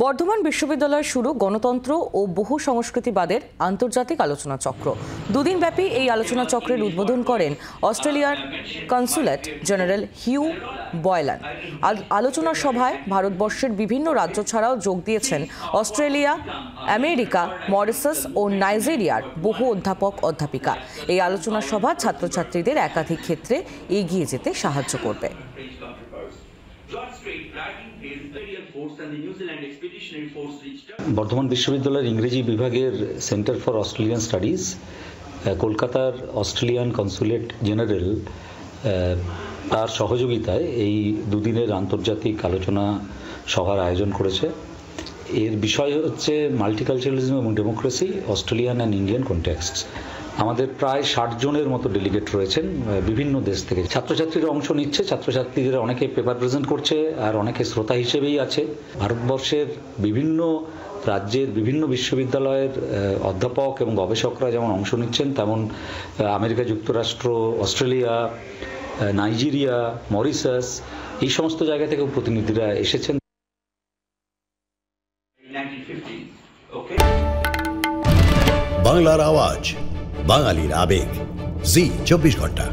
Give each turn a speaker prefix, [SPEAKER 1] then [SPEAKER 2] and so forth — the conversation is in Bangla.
[SPEAKER 1] বর্ধমান বিশ্ববিদ্যালয়ে শুরু গণতন্ত্র ও বহু সংস্কৃতিবাদের আন্তর্জাতিক আলোচনা চক্র। দুদিনব্যাপী এই আলোচনা চক্রের উদ্বোধন করেন অস্ট্রেলিয়ার কনসুলেট জেনারেল হিউ বয়লান। আলোচনা সভায় ভারতবর্ষের বিভিন্ন রাজ্য ছাড়াও যোগ দিয়েছেন অস্ট্রেলিয়া, আমেরিকা, মরিশাস ও নাইজেরিয়ার বহু অধ্যাপক অধ্যাপিকা। এই আলোচনা সভা ছাত্রছাত্রীদের একাধিক ক্ষেত্রে এগিয়ে যেতে সাহায্য করবে।
[SPEAKER 2] বর্ধমান বিশ্ববিদ্যালয়ের ইংরেজি বিভাগের সেন্টার ফর অস্ট্রেলিয়ান স্টাডিজ কলকাতার অস্ট্রেলিয়ান কনসুলেট জেনারেল তার সহযোগিতায় এই দুদিনের আন্তর্জাতিক আলোচনা সভার আয়োজন করেছে। এর বিষয় হচ্ছে মাল্টিকালচারালিজম এবং democracy, Australian and Indian context. আমাদের প্রায় 60 জনের মতো ডেলিগেট রয়েছেন বিভিন্ন দেশ থেকে। ছাত্রছাত্রীরা অংশ নিচ্ছে, ছাত্রছাত্রীদের অনেকে পেপার প্রেজেন্ট করছে, আর অনেকে শ্রোতা হিসেবেই আছে। ভারতবর্ষের বিভিন্ন রাজ্যের বিভিন্ন বিশ্ববিদ্যালয়ের অধ্যাপক এবং গবেষকরা যেমন অংশ নিচ্ছেন, তেমন আমেরিকা যুক্তরাষ্ট্র, অস্ট্রেলিয়া, নাইজেরিয়া, মরিশাস এই সমস্ত জায়গা থেকেও প্রতিনিধিরা এসেছেন।
[SPEAKER 3] বাংলার আওয়াজ, বাঙালির আবেগ, জি 24 ঘন্টা।